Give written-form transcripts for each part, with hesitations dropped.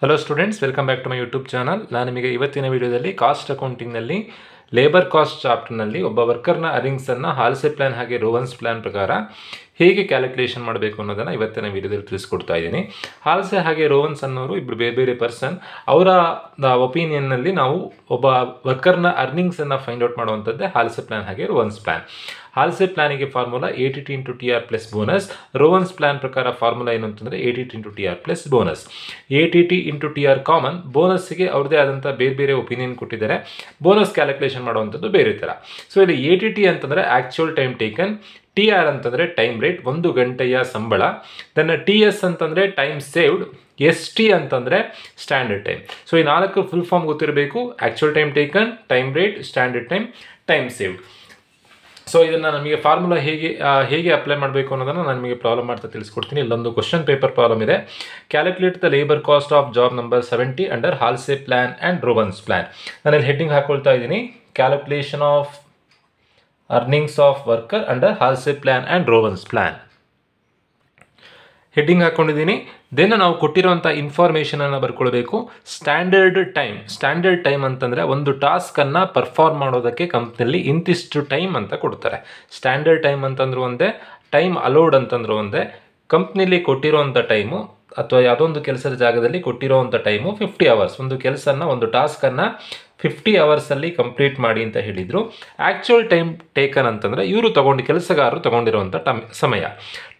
Hello students, welcome back to my YouTube channel. ನಾನು ನಿಮಗೆ ಇವತ್ತಿನ ವಿಡಿಯೋದಲ್ಲಿ ಕಾಸ್ಟ್ ಅಕೌಂಟಿಂಗ್ನಲ್ಲಿ ಲೇಬರ್ ಕಾಸ್ಟ್ ಚಾಪ್ಟರ್ನಲ್ಲಿ ಒಬ್ಬ ವರ್ಕರ್ನ ಅರ್ನಿಂಗ್ಸನ್ನು ಹಾಲ್ಸೆ ಪ್ಲಾನ್ ಹಾಗೆ ರೋವನ್ಸ್ ಪ್ಲಾನ್ ಪ್ರಕಾರ ಹೇಗೆ ಕ್ಯಾಲ್ಕುಲೇಷನ್ ಮಾಡಬೇಕು ಅನ್ನೋದನ್ನು ಇವತ್ತಿನ ವಿಡಿಯೋದಲ್ಲಿ ತಿಳಿಸ್ಕೊಡ್ತಾ ಇದ್ದೀನಿ. ಹಾಲ್ಸೆ ಹಾಗೆ ರೋವನ್ಸ್ ಅನ್ನೋರು ಇಬ್ಬರು ಬೇರೆ ಬೇರೆ ಪರ್ಸನ್. ಅವರ ಒಪಿನಿಯನ್ನಲ್ಲಿ ನಾವು ಒಬ್ಬ ವರ್ಕರ್ನ ಅರ್ನಿಂಗ್ಸನ್ನು ಫೈಂಡ್ ಔಟ್ ಮಾಡುವಂಥದ್ದೇ ಹಾಲ್ಸೆ ಪ್ಲಾನ್ ಹಾಗೆ ರೋವನ್ಸ್ ಪ್ಲಾನ್. ಹಾಲ್ಸೆ ಪ್ಲಾನಿಗೆ formula ATT into TR plus bonus. Rowan's plan ಪ್ರಕಾರ ಫಾರ್ಮುಲಾ ಏನು ಅಂತಂದರೆ ATT into TR plus bonus. ATT into TR common, ಬೋನಸ್ಸಿಗೆ ಅವ್ರದ್ದೇ ಆದಂಥ ಬೇರೆ ಬೇರೆ ಒಪಿನಿಯನ್ ಕೊಟ್ಟಿದ್ದಾರೆ. ಬೋನಸ್ ಕ್ಯಾಲ್ಕುಲೇಷನ್ ಮಾಡುವಂಥದ್ದು ಬೇರೆ ಥರ. ಸೊ ಇಲ್ಲಿ ATT ಅಂತಂದರೆ ಆ್ಯಕ್ಚುಯಲ್ ಟೈಮ್ ಟೇಕನ್, TR ಅಂತಂದರೆ ಟೈಮ್ ರೇಟ್, 1 ಗಂಟೆಯ ಸಂಬಳ. ದೆನ್ TS ಅಂತಂದರೆ ಟೈಮ್ ಸೇವ್ಡ್, ST ಅಂತಂದರೆ ಸ್ಟ್ಯಾಂಡರ್ಡ್ ಟೈಮ್. ಸೊ ಈ 4 ಫುಲ್ ಫಾರ್ಮ್ ಗೊತ್ತಿರಬೇಕು: actual time taken, time rate, standard time, time saved. So ಇದನ್ನು ನಮಗೆ ಫಾರ್ಮುಲಾ ಹೇಗೆ ಅಪ್ಲೈ ಮಾಡಬೇಕು ಅನ್ನೋದನ್ನು ನಾನು ನಿಮಗೆ ಪ್ರಾಬ್ಲಮ್ ಮಾಡ್ತಾ ತಿಳಿಸ್ಕೊಡ್ತೀನಿ. ಇಲ್ಲೊಂದು ಕ್ವಶನ್ ಪೇಪರ್ ಪ್ರಾಬ್ಲಮ್ ಇದೆ. Calculate the labour cost of job number 70 under Halsey plan and Rowan's plan. ನಾನಲ್ಲಿ ಹೆಡ್ಡಿಂಗ್ ಹಾಕೊಳ್ತಾ ಇದ್ದೀನಿ: calculation of earnings of worker under Halsey plan and Rowan's plan. Heading ಹಾಕ್ಕೊಂಡಿದ್ದೀನಿ. ದೆನ್ ನಾವು ಕೊಟ್ಟಿರುವಂಥ ಇನ್ಫಾರ್ಮೇಷನನ್ನು ಬರ್ಕೊಳ್ಬೇಕು. ಸ್ಟ್ಯಾಂಡರ್ಡ್ ಟೈಮ್ ಅಂತಂದರೆ ಒಂದು ಟಾಸ್ಕನ್ನು perform ಮಾಡೋದಕ್ಕೆ ಕಂಪ್ನಿಯಲ್ಲಿ ಇಂತಿಷ್ಟು ಟೈಮ್ ಅಂತ ಕೊಡ್ತಾರೆ. ಸ್ಟ್ಯಾಂಡರ್ಡ್ ಟೈಮ್ ಅಂತಂದ್ರೆ ಒಂದೇ, ಟೈಮ್ ಅಲೋಡ್ ಅಂತಂದ್ರೆ ಒಂದೇ. ಕಂಪ್ನಿಲಿ ಕೊಟ್ಟಿರೋವಂಥ ಟೈಮು ಅಥವಾ ಯಾವುದೊಂದು ಕೆಲಸದ ಜಾಗದಲ್ಲಿ ಕೊಟ್ಟಿರೋವಂಥ ಟೈಮು 50 ಅವರ್ಸ್. ಒಂದು ಕೆಲಸನ, ಒಂದು ಟಾಸ್ಕನ್ನು 50 ಅವರ್ಸಲ್ಲಿ ಕಂಪ್ಲೀಟ್ ಮಾಡಿ ಅಂತ ಹೇಳಿದರು. ಆ್ಯಕ್ಚುಯಲ್ ಟೈಮ್ ಟೇಕನ್ ಅಂತಂದರೆ ಕೆಲಸಗಾರರು ತೊಗೊಂಡಿರುವಂಥ ಸಮಯ.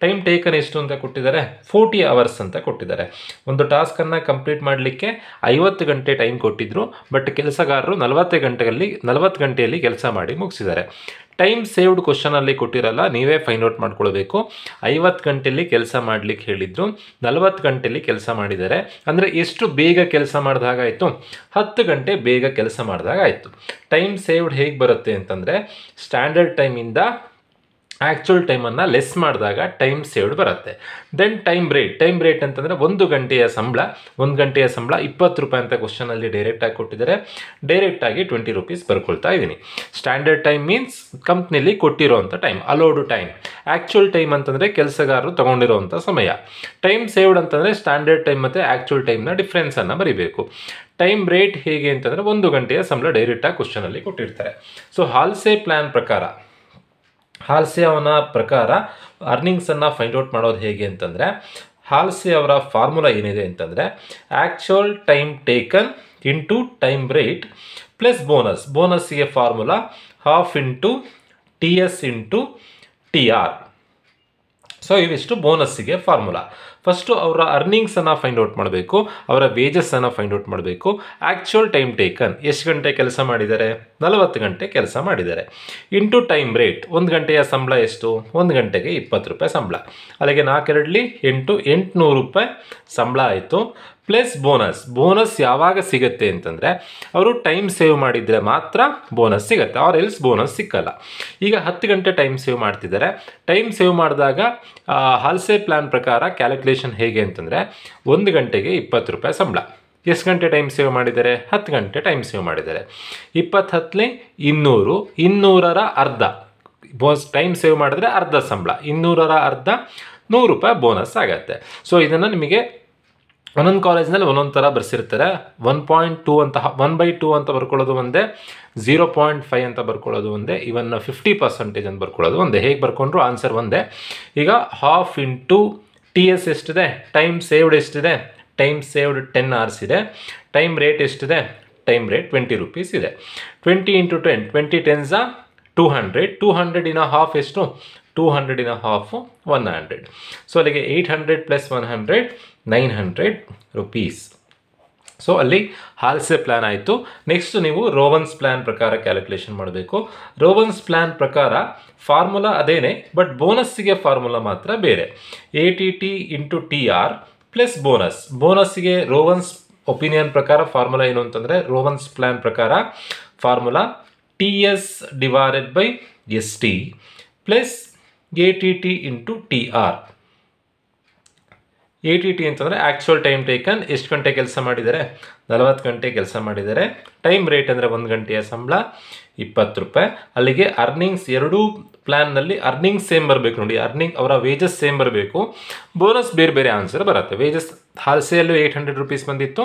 ಟೈಮ್ ಟೇಕನ್ ಎಷ್ಟು ಅಂತ ಕೊಟ್ಟಿದ್ದಾರೆ? 40 ಅವರ್ಸ್ ಅಂತ ಕೊಟ್ಟಿದ್ದಾರೆ. ಒಂದು ಟಾಸ್ಕನ್ನು ಕಂಪ್ಲೀಟ್ ಮಾಡಲಿಕ್ಕೆ 50 ಗಂಟೆ ಟೈಮ್ ಕೊಟ್ಟಿದ್ದರು, ಬಟ್ ಕೆಲಸಗಾರರು 40 ಗಂಟೆಯಲ್ಲಿ ಕೆಲಸ ಮಾಡಿ ಮುಗಿಸಿದ್ದಾರೆ. ಟೈಮ್ ಸೇವ್ಡ್ ಕ್ವಶನಲ್ಲಿ ಕೊಟ್ಟಿರಲ್ಲ, ನೀವೇ ಫೈಂಡ್ ಔಟ್ ಮಾಡ್ಕೊಳ್ಬೇಕು. 50 ಗಂಟೆಯಲ್ಲಿ ಕೆಲಸ ಮಾಡಲಿಕ್ಕೆ ಹೇಳಿದ್ರು, 40 ಗಂಟೆಯಲ್ಲಿ ಕೆಲಸ ಮಾಡಿದ್ದಾರೆ. ಅಂದರೆ ಎಷ್ಟು ಬೇಗ ಕೆಲಸ ಮಾಡಿದಾಗಾಯಿತು? 10 ಗಂಟೆ ಬೇಗ ಕೆಲಸ ಮಾಡಿದಾಗಾಯಿತು. ಟೈಮ್ ಸೇವ್ಡ್ ಹೇಗೆ ಬರುತ್ತೆ ಅಂತಂದರೆ, ಸ್ಟ್ಯಾಂಡರ್ಡ್ ಟೈಮಿಂದ ಆ್ಯಕ್ಚುಯಲ್ ಟೈಮನ್ನು ಲೆಸ್ ಮಾಡಿದಾಗ ಟೈಮ್ ಸೇವ್ಡ್ ಬರುತ್ತೆ. ದೆನ್ ಟೈಮ್ ರೇಟ್ ಅಂತಂದರೆ 1 ಗಂಟೆಯ ಸಂಬಳ. 1 ಗಂಟೆಯ ಸಂಬಳ 20 ರೂಪಾಯಿ ಅಂತ ಕ್ವಶನಲ್ಲಿ ಡೈರೆಕ್ಟಾಗಿ ಕೊಟ್ಟಿದ್ದಾರೆ. ಡೈರೆಕ್ಟಾಗಿ 20 ರೂಪೀಸ್ ಬರ್ಕೊಳ್ತಾ ಇದ್ದೀನಿ. ಸ್ಟ್ಯಾಂಡರ್ಡ್ ಟೈಮ್ ಮೀನ್ಸ್ ಕಂಪ್ನಿಲಿ ಕೊಟ್ಟಿರೋವಂಥ time, allowed time. Actual time ಅಂತಂದರೆ ಕೆಲಸಗಾರರು ತೊಗೊಂಡಿರೋವಂಥ ಸಮಯ. ಟೈಮ್ ಸೇವ್ಡ್ ಅಂತಂದರೆ ಸ್ಟ್ಯಾಂಡರ್ಡ್ ಟೈಮ್ ಮತ್ತು ಆ್ಯಕ್ಚುಯಲ್ ಟೈಮ್ನ ಡಿಫ್ರೆನ್ಸನ್ನು ಬರೀಬೇಕು. ಟೈಮ್ ರೇಟ್ ಹೇಗೆ ಅಂತಂದರೆ 1 ಗಂಟೆಯ ಸಂಬಳ ಡೈರೆಕ್ಟಾಗಿ ಕ್ವಶನಲ್ಲಿ ಕೊಟ್ಟಿರ್ತಾರೆ. ಸೊ ಹಾಲ್ಸೆ ಅವನ ಪ್ರಕಾರ ಅರ್ನಿಂಗ್ಸನ್ನು ಫೈಂಡ್ ಔಟ್ ಮಾಡೋದು ಹೇಗೆ ಅಂತಂದರೆ, ಹಾಲ್ಸೆ ಅವರ ಫಾರ್ಮುಲಾ ಏನಿದೆ ಅಂತಂದರೆ actual time taken into time rate plus ಬೋನಸ್ಸಿಗೆ formula ½ into TS into TR. So ಇವಿಷ್ಟು ಬೋನಸ್ಸಿಗೆ ಫಾರ್ಮುಲಾ. ಫಸ್ಟು ಅವರ ಅರ್ನಿಂಗ್ಸನ್ನು ಫೈಂಡ್ ಔಟ್ ಮಾಡಬೇಕು, ಅವರ ವೇಜಸ್ಸನ್ನು ಫೈಂಡ್ ಔಟ್ ಮಾಡಬೇಕು. ಆ್ಯಕ್ಚುಯಲ್ ಟೈಮ್ ಟೇಕನ್, ಎಷ್ಟು ಗಂಟೆ ಕೆಲಸ ಮಾಡಿದ್ದಾರೆ? 40 ಗಂಟೆ ಕೆಲಸ ಮಾಡಿದ್ದಾರೆ. ಇಂಟು ಟೈಮ್ ರೇಟ್, 1 ಗಂಟೆಯ ಸಂಬಳ ಎಷ್ಟು? 1 ಗಂಟೆಗೆ 20 ರೂಪಾಯಿ ಸಂಬಳ. ಅಲ್ಲಿಗೆ 4 800 ರೂಪಾಯಿ ಸಂಬಳ ಆಯಿತು. ಪ್ಲಸ್ ಬೋನಸ್ ಯಾವಾಗ ಸಿಗುತ್ತೆ ಅಂತಂದರೆ, ಅವರು ಟೈಮ್ ಸೇವ್ ಮಾಡಿದರೆ ಮಾತ್ರ ಬೋನಸ್ ಸಿಗುತ್ತೆ, ಆರ್ ಎಲ್ಸ್ ಬೋನಸ್ ಸಿಕ್ಕಲ್ಲ. ಈಗ 10 ಗಂಟೆ ಟೈಮ್ ಸೇವ್ ಮಾಡ್ತಿದ್ದಾರೆ. ಟೈಮ್ ಸೇವ್ ಮಾಡಿದಾಗ ಹಾಲ್ಸೆ ಪ್ಲಾನ್ ಪ್ರಕಾರ ಕ್ಯಾಲ್ಕುಲೇಷನ್ ಹೇಗೆ ಅಂತಂದರೆ, 1 ಗಂಟೆಗೆ 20 ರೂಪಾಯಿ ಸಂಬಳ. ಎಷ್ಟು ಗಂಟೆ ಟೈಮ್ ಸೇವ್ ಮಾಡಿದ್ದಾರೆ? 10 ಗಂಟೆ ಟೈಮ್ ಸೇವ್ ಮಾಡಿದ್ದಾರೆ. 20 200, 200ರ ಅರ್ಧ ಟೈಮ್ ಸೇವ್ ಮಾಡಿದ್ರೆ ಅರ್ಧ ಸಂಬಳ, 200ರ ಅರ್ಧ 100 ರೂಪಾಯಿ ಬೋನಸ್ ಆಗುತ್ತೆ. ಸೊ ಇದನ್ನು ನಿಮಗೆ ಒಂದೊಂದು ಕಾಲೇಜ್ನಲ್ಲಿ ಒಂದೊಂದು ಥರ ಬರ್ಸಿರ್ತಾರೆ. 1.2 ಅಂತ 1/2 ಅಂತ ಬರ್ಕೊಳ್ಳೋದು ಒಂದೇ, 0.5 ಅಂತ ಬರ್ಕೊಳ್ಳೋದು ಒಂದೇ, ಇವನ್ 50% ಅಂತ ಬರ್ಕೊಳ್ಳೋದು ಒಂದೇ. ಹೇಗೆ ಬರ್ಕೊಂಡ್ರು ಆನ್ಸರ್ ಒಂದೇ. ಈಗ ½ ಇಂಟು TS ಎಷ್ಟಿದೆ? ಟೈಮ್ ಸೇವ್ಡ್ ಎಷ್ಟಿದೆ? ಟೈಮ್ ಸೇವ್ಡ್ 10 hours ಇದೆ. ಟೈಮ್ ರೇಟ್ ಎಷ್ಟಿದೆ? ಟೈಮ್ ರೇಟ್ 20 ರೂಪೀಸ್ ಇದೆ. 20 ಇಂಟು 10, 20 10s 200. 200 ಇನ್ ಹಾಫ್ ಎಷ್ಟು? 200 ಇನ್ ಹಾಫ್ 100. ಸೊ ಅಲ್ಲಿಗೆ 800 ಪ್ಲಸ್ 100 900 ರೂಪೀಸ್. ಸೊ ಅಲ್ಲಿ ಹಾಲ್ಸೆ ಪ್ಲಾನ್ ಆಯಿತು. ನೆಕ್ಸ್ಟ್ ನೀವು ರೋವನ್ಸ್ ಪ್ಲಾನ್ ಪ್ರಕಾರ ಕ್ಯಾಲ್ಕುಲೇಷನ್ ಮಾಡಬೇಕು. ರೋವನ್ಸ್ ಪ್ಲಾನ್ ಪ್ರಕಾರ ಫಾರ್ಮುಲಾ ಅದೇನೆ, ಬಟ್ ಬೋನಸ್ಸಿಗೆ ಫಾರ್ಮುಲಾ ಮಾತ್ರ ಬೇರೆ. ATT ಇಂಟು TR ಪ್ಲಸ್ ಬೋನಸ್ಸಿಗೆ ರೋವನ್ಸ್ ಒಪಿನಿಯನ್ ಪ್ರಕಾರ ಫಾರ್ಮುಲಾ ಏನು ಅಂತಂದರೆ, ರೋವನ್ಸ್ ಪ್ಲಾನ್ ಪ್ರಕಾರ formula TS divided by ST plus ATT into TR. ATT ಅಂತಂದರೆ ಆ್ಯಕ್ಚುಯಲ್ ಟೈಮ್ ಟೇಕನ್, ಎಷ್ಟು ಗಂಟೆ ಕೆಲಸ ಮಾಡಿದ್ದಾರೆ? 40 ಗಂಟೆ ಕೆಲಸ ಮಾಡಿದ್ದಾರೆ. ಟೈಮ್ ರೇಟ್ ಅಂದರೆ 1 ಗಂಟೆಯ ಸಂಬಳ 20 ರೂಪಾಯಿ. ಅಲ್ಲಿಗೆ ಅರ್ನಿಂಗ್ಸ್ ಎರಡೂ ಪ್ಲ್ಯಾನ್ನಲ್ಲಿ ಅರ್ನಿಂಗ್ ಸೇಮ್ ಬರಬೇಕು ನೋಡಿ, ಅವರ ವೇಜಸ್ ಸೇಮ್ ಬರಬೇಕು, ಬೋನಸ್ ಬೇರೆ ಬೇರೆ ಆನ್ಸರ್ ಬರುತ್ತೆ. ವೇಜಸ್ ಹಾಲ್ಸೆಯಲ್ಲೂ 800 ರುಪೀಸ್ ಬಂದಿತ್ತು,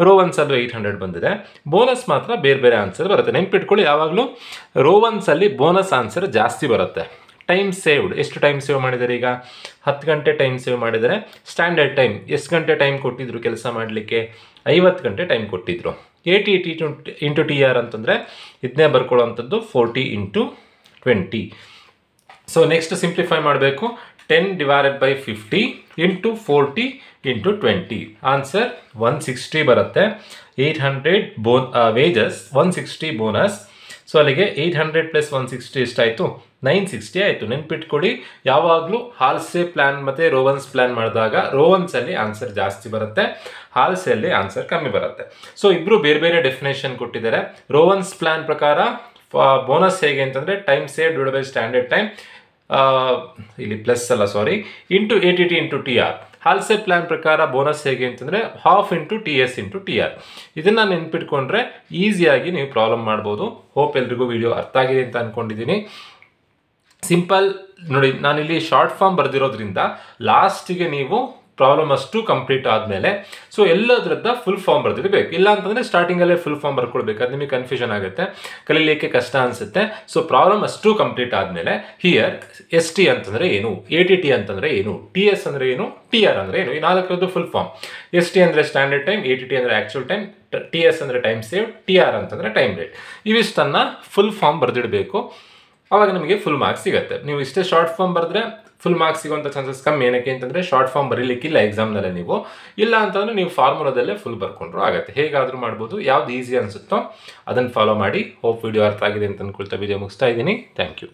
ರೋವನ್ಸಲ್ಲೂ 800 ಬಂದಿದೆ, ಬೋನಸ್ ಮಾತ್ರ ಬೇರೆ ಬೇರೆ ಆನ್ಸರ್ ಬರುತ್ತೆ. ನೆನ್ಪಿಟ್ಕೊಳ್ಳಿ, ಯಾವಾಗಲೂ ರೋವನ್ಸಲ್ಲಿ ಬೋನಸ್ ಆನ್ಸರ್ ಜಾಸ್ತಿ ಬರುತ್ತೆ. ಟೈಮ್ ಸೇವ್ಡ್, ಎಷ್ಟು ಟೈಮ್ ಸೇವ್ ಮಾಡಿದ್ದಾರೆ? ಈಗ 10 ಗಂಟೆ ಟೈಮ್ ಸೇವ್ ಮಾಡಿದರೆ. ಸ್ಟ್ಯಾಂಡರ್ಡ್ ಟೈಮ್ ಎಷ್ಟು ಗಂಟೆ ಟೈಮ್ ಕೊಟ್ಟಿದ್ರು ಕೆಲಸ ಮಾಡಲಿಕ್ಕೆ? 50 ಗಂಟೆ ಟೈಮ್ ಕೊಟ್ಟಿದ್ರು. 80 ಇಂಟು TR ಅಂತಂದರೆ ಇದನ್ನೇ ಬರ್ಕೊಳ್ಳೋವಂಥದ್ದು 40 ಇಂಟು 20. ಸೊ ನೆಕ್ಸ್ಟ್ ಸಿಂಪ್ಲಿಫೈ ಮಾಡಬೇಕು. 10 divided by 50 into 40 into 20, answer 160 ಬರುತ್ತೆ. 800 ವೇಜಸ್, 160 ಬೋನಸ್. ಸೊ ಅಲ್ಲಿಗೆ 800 ಪ್ಲಸ್ 160 ಎಷ್ಟಾಯಿತು? 960 ಆಯಿತು. ನೆನ್ಪಿಟ್ಕೊಳ್ಳಿ, ಯಾವಾಗಲೂ ಹಾಲ್ಸೆ ಪ್ಲ್ಯಾನ್ ಮತ್ತು ರೋವನ್ಸ್ ಪ್ಲ್ಯಾನ್ ಮಾಡಿದಾಗ ರೋವನ್ಸಲ್ಲಿ ಆನ್ಸರ್ ಜಾಸ್ತಿ ಬರುತ್ತೆ, ಹಾಲ್ಸೆಯಲ್ಲಿ ಆನ್ಸರ್ ಕಮ್ಮಿ ಬರುತ್ತೆ. ಸೊ ಇಬ್ಬರು ಬೇರೆ ಬೇರೆ ಡೆಫಿನೇಷನ್ ಕೊಟ್ಟಿದ್ದಾರೆ. ರೋವನ್ಸ್ ಪ್ಲ್ಯಾನ್ ಪ್ರಕಾರ ಬೋನಸ್ ಹೇಗೆ ಅಂತಂದರೆ time save divide by standard time, ಇಲ್ಲಿ ಪ್ಲಸ್ ಅಲ್ಲ ಸಾರಿ, ಇಂಟು 80 ಇಂಟು TR. ಹಾಲ್ಸೆ ಪ್ಲ್ಯಾನ್ ಪ್ರಕಾರ ಬೋನಸ್ ಹೇಗೆ ಅಂತಂದರೆ half into TS into TR. ಇದನ್ನು ನೆನ್ಪಿಟ್ಕೊಂಡ್ರೆ ಈಸಿಯಾಗಿ ನೀವು ಪ್ರಾಬ್ಲಮ್ ಮಾಡ್ಬೋದು. ಹೋಪ್ ಎಲ್ರಿಗೂ ವಿಡಿಯೋ ಅರ್ಥ ಆಗಿದೆ ಅಂತ ಅಂದ್ಕೊಂಡಿದ್ದೀನಿ. ಸಿಂಪಲ್ ನೋಡಿ, ನಾನಿಲ್ಲಿ ಶಾರ್ಟ್ ಫಾರ್ಮ್ ಬರೆದಿರೋದ್ರಿಂದ ಲಾಸ್ಟಿಗೆ ನೀವು ಪ್ರಾಬ್ಲಮ್ ಅಷ್ಟು ಕಂಪ್ಲೀಟ್ ಆದಮೇಲೆ ಸೊ ಎಲ್ಲದರದ್ದು ಫುಲ್ ಫಾರ್ಮ್ ಬರ್ದಿರಬೇಕು. ಇಲ್ಲ ಅಂತಂದರೆ ಸ್ಟಾರ್ಟಿಂಗಲ್ಲೇ ಫುಲ್ ಫಾರ್ಮ್ ಬರ್ಕೊಳ್ಬೇಕು, ಅದು ನಿಮಗೆ ಕನ್ಫ್ಯೂಷನ್ ಆಗುತ್ತೆ, ಕಲೀಲಿಕ್ಕೆ ಕಷ್ಟ ಅನಿಸುತ್ತೆ. ಸೊ ಪ್ರಾಬ್ಲಮ್ ಅಷ್ಟು ಕಂಪ್ಲೀಟ್ ಆದಮೇಲೆ ಹಿಯರ್ ST ಅಂತಂದರೆ ಏನು, ATT ಅಂತಂದರೆ ಏನು, TS ಅಂದರೆ ಏನು, TR ಅಂದರೆ ಏನು, ಈ 4ರದ್ದು ಫುಲ್ ಫಾರ್ಮ್. ST ಅಂದರೆ ಸ್ಟ್ಯಾಂಡರ್ಡ್ ಟೈಮ್, ATT ಅಂದರೆ ಆ್ಯಕ್ಚುಯಲ್ ಟೈಮ್, TS ಅಂದರೆ ಟೈಮ್ ಸೇವ್, TR ಅಂತಂದರೆ ಟೈಮ್ ರೇಟ್. ಇವಿಷ್ಟನ್ನು ಫುಲ್ ಫಾರ್ಮ್ ಬರೆದಿಡಬೇಕು. ಆವಾಗ ನಿಮಗೆ ಫುಲ್ ಮಾರ್ಕ್ಸ್ ಸಿಗುತ್ತೆ. ನೀವು ಇಷ್ಟೇ ಶಾರ್ಟ್ ಫಾರ್ಮ್ ಬರೆದ್ರೆ ಫುಲ್ ಮಾರ್ಕ್ಸ್ ಸಿಗುವಂಥ ಚಾನ್ಸಸ್ ಕಮ್ಮಿ. ಏನಕ್ಕೆ ಅಂತಂದರೆ ಶಾರ್ಟ್ ಫಾರ್ಮ್ ಬರೀಲಿಕ್ಕಿಲ್ಲ ಎಕ್ಸಾಮ್ನಲ್ಲೇ ನೀವು. ಇಲ್ಲ ಅಂತಂದರೆ ನೀವು ಫಾರ್ಮುಲಾದಲ್ಲೇ ಫುಲ್ ಬರ್ಕೊಂಡ್ರು ಆಗುತ್ತೆ. ಹೇಗಾದರೂ ಮಾಡ್ಬೋದು. ಯಾವ್ದು ಈಸಿ ಅನಿಸುತ್ತೋ ಅದನ್ನು ಫಾಲೋ ಮಾಡಿ. ಹೋಪ್ ವಿಡಿಯೋ ಅರ್ಥ ಆಗಿದೆ ಅಂತ ಅಂದ್ಕೊಳ್ತಾ ವಿಡಿಯೋ ಮುಗಿಸ್ತಾ ಇದ್ದೀನಿ. Thank you.